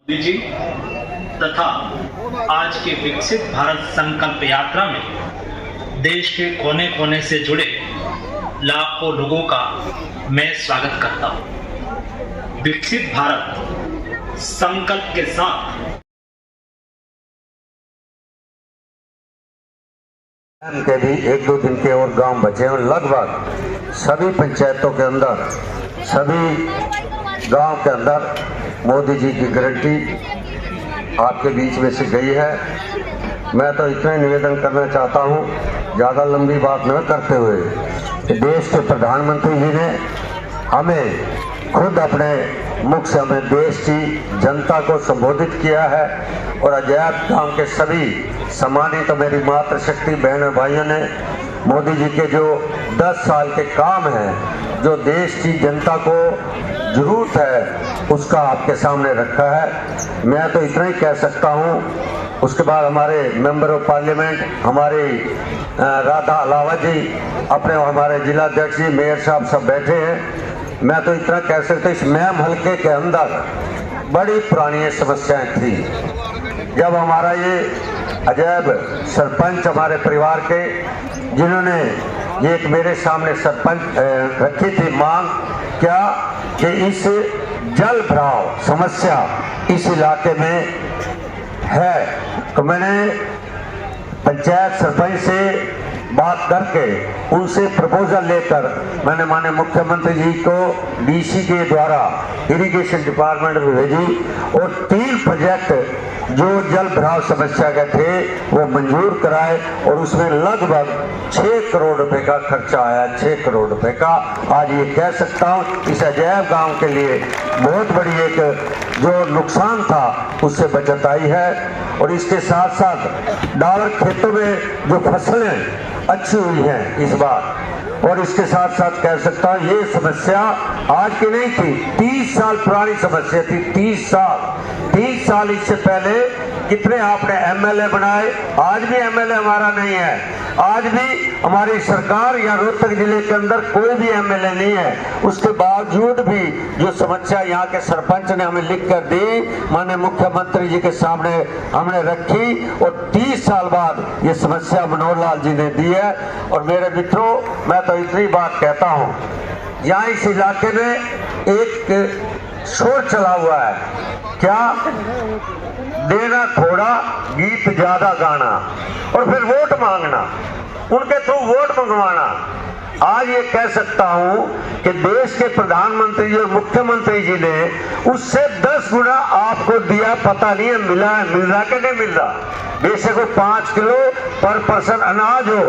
मोदी जी तथा आज के विकसित भारत संकल्प यात्रा में देश के कोने कोने से जुड़े लाखों लोगों का मैं स्वागत करता हूं। विकसित भारत संकल्प के साथ के भी एक दो दिन के और गांव बचे हैं। लगभग सभी पंचायतों के अंदर, सभी गांव के अंदर मोदी जी की गारंटी आपके बीच में से गई है। मैं तो इतना ही निवेदन करना चाहता हूं, ज़्यादा लंबी बात न करते हुए, कि देश के प्रधानमंत्री जी ने हमें खुद अपने मुख से हमें देश की जनता को संबोधित किया है और अजैब गांव के सभी सम्मानित मेरी मातृशक्ति बहन और भाइयों ने मोदी जी के जो 10 साल के काम हैं, जो देश की जनता को जरूरत है, उसका आपके सामने रखा है। मैं तो इतना ही कह सकता हूँ। उसके बाद हमारे मेंबर ऑफ पार्लियामेंट, हमारे राधा अलावा जी, अपने हमारे जिलाध्यक्ष जी, मेयर साहब सब बैठे हैं। मैं तो इतना कह सकता हूँ, इस मैम हल्के के अंदर बड़ी पुरानी समस्याएं थी। जब हमारा ये अजैब सरपंच हमारे परिवार के, जिन्होंने ये एक मेरे सामने सरपंच रखी थी मांग, क्या कि इस जल भराव समस्या इस इलाके में है, तो मैंने पंचायत सरपंच से बात करके उनसे प्रपोजल लेकर मैंने माननीय मुख्यमंत्री जी को डीसी के द्वारा इरिगेशन डिपार्टमेंट में भेजी और 3 प्रोजेक्ट जो जल भराव समस्या के थे वो मंजूर कराए और उसमें लगभग 6 करोड़ रुपए का खर्चा आया। 6 करोड़ रुपए का। आज ये कह सकता हूँ इस अजैब गांव के लिए बहुत बड़ी एक जो नुकसान था उससे बचत आई है। और इसके साथ साथ डावर खेतों में जो फसलें अच्छी हुई हैं इस बार, और इसके साथ साथ कह सकता हूँ ये समस्या आज की नहीं थी, 30 साल पुरानी समस्या थी। 30 साल इससे पहले कितने आपने एमएलए बनाए, आज भी एमएलए हमारा नहीं है। आज भी हमारी सरकार या रोहतक जिले के अंदर कोई भी एमएलए नहीं है। उसके बावजूद भी जो समस्या यहाँ के सरपंच ने हमें लिख कर दी, माननीय मुख्यमंत्री जी के सामने हमने रखी और 30 साल बाद ये समस्या मनोहर लाल जी ने दी है। और मेरे मित्रों, मैं तो इतनी बात कहता हूँ, यहाँ इस इलाके में एक शोर चला हुआ है, क्या देना थोड़ा गीत ज्यादा गाना और फिर वोट मांगना, उनके थ्रू वोट मंगवाना। आज ये कह सकता हूं कि देश के प्रधानमंत्री जी और मुख्यमंत्री जी ने उससे 10 गुना आपको दिया, पता नहीं है मिल रहा कि नहीं मिल रहा। बेशक वो 5 किलो पर पर्सन अनाज हो,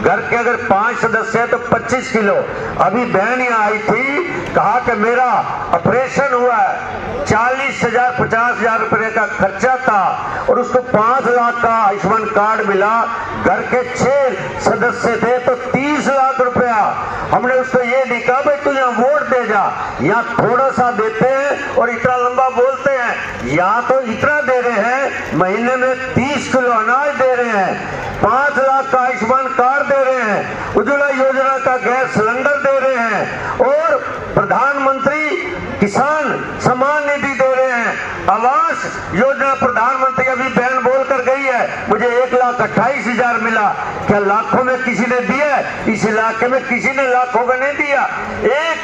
घर के अगर 5 सदस्य है तो 25 किलो। अभी बहन यहाँ आई थी, कहा कि मेरा ऑपरेशन हुआ है, 40,000 50,000 रुपए का खर्चा था और उसको 5 लाख का आयुष्मान कार्ड मिला। घर के 6 सदस्य थे तो 30 लाख रुपया। हमने उसको ये नहीं कहा भाई तू यहाँ वोट दे जा, यहाँ थोड़ा सा देते हैं और इतना लंबा बोलते हैं। यहाँ तो इतना दे रहे हैं, महीने में 30 किलो अनाज दे रहे हैं, 5 लाख का आयुष्मान कार्ड दे रहे हैं, उज्ज्वला योजना का गैस सिलेंडर दे रहे हैं और प्रधानमंत्री किसान सम्मान निधि दे रहे हैं, आवास योजना प्रधानमंत्री अभी बहन बोल कर गई है मुझे 1,28,000 मिला। क्या लाखों में किसी ने दिया? इस इलाके में किसी ने लाखों का नहीं दिया। एक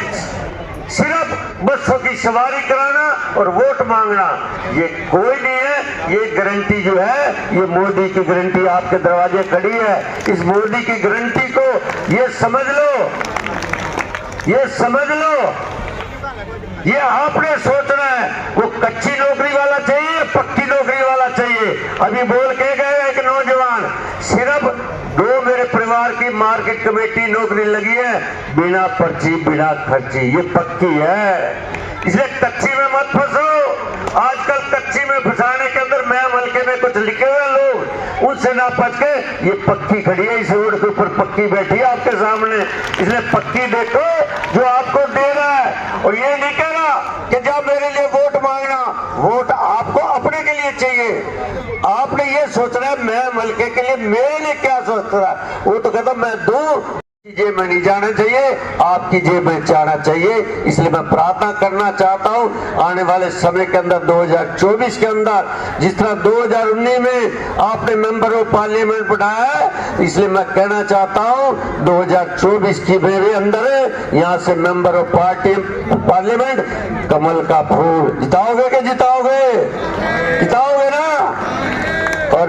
सिर्फ बसों की सवारी कराना और वोट मांगना, ये कोई नहीं है। ये गारंटी जो है ये मोदी की गारंटी आपके दरवाजे खड़ी है। इस मोदी की गारंटी को ये समझ लो, ये समझ लो, ये आपने सोचना है वो कच्ची नौकरी वाला चाहिए, पक्की नौकरी वाला चाहिए। अभी बोल के गए एक नौजवान, सिर्फ 2 मेरे परिवार की मार्केट कमेटी नौकरी लगी है, बिना पर्ची बिना खर्ची, ये पक्की है। इसलिए कच्ची में मत फंसो। आजकल कच्ची में फंसाने के अंदर मैम हल्के में कुछ लिखे हुए लोग, उनसे ना बच के ये पक्की खड़ी है, इस रोड के ऊपर पक्की बैठी है आपके सामने। इसलिए पक्की देखो जो आपको दे रहा है, और ये नहीं कह रहा कि जब मेरे लिए वोट मांगना, वोट आपको अपने के लिए चाहिए। आपने ये सोचना है मैं हल्के के लिए मेरे लिए क्या सोच रहा है, वो तो कहता मैं दूं। जेब में नहीं जाना चाहिए, आपकी जेब में जाना चाहिए। इसलिए मैं प्रार्थना करना चाहता हूं आने वाले समय के अंदर 2024 के अंदर जिस तरह 2019 में आपने मेंबर ऑफ पार्लियामेंट बनाया है, इसलिए मैं कहना चाहता हूं 2024 की मेरे अंदर यहां से मेंबर ऑफ पार्लियामेंट कमल का फूल जिताओगे कि जिताओगे? जिताओगे ना? और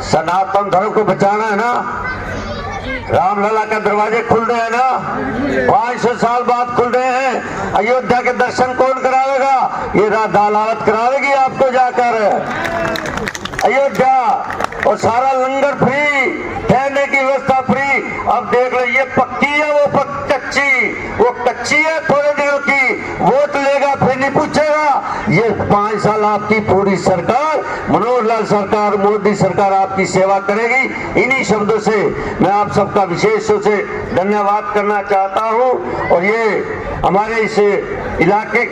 सनातन धर्म को बचाना है ना? रामलला के दरवाजे खुल रहे हैं ना? 500 साल बाद खुल रहे हैं। अयोध्या के दर्शन कौन करावेगा? ये राधा अदालत करावेगी आपको जाकर अयोध्या। और सारा लंगर फ्री, ठहरने की व्यवस्था फ्री। अब देख लो ये पक्की है वो कच्ची, वो कच्ची है थोड़े दिनों की, वोट लेगा फिर नहीं पूछेगा। ये 5 साल आपकी पूरी सरकार, मनोहर लाल सरकार, मोदी सरकार आपकी सेवा करेगी। इन्हीं शब्दों से मैं आप सबका विशेष रूप से धन्यवाद करना चाहता हूं। और ये हमारे इस इलाके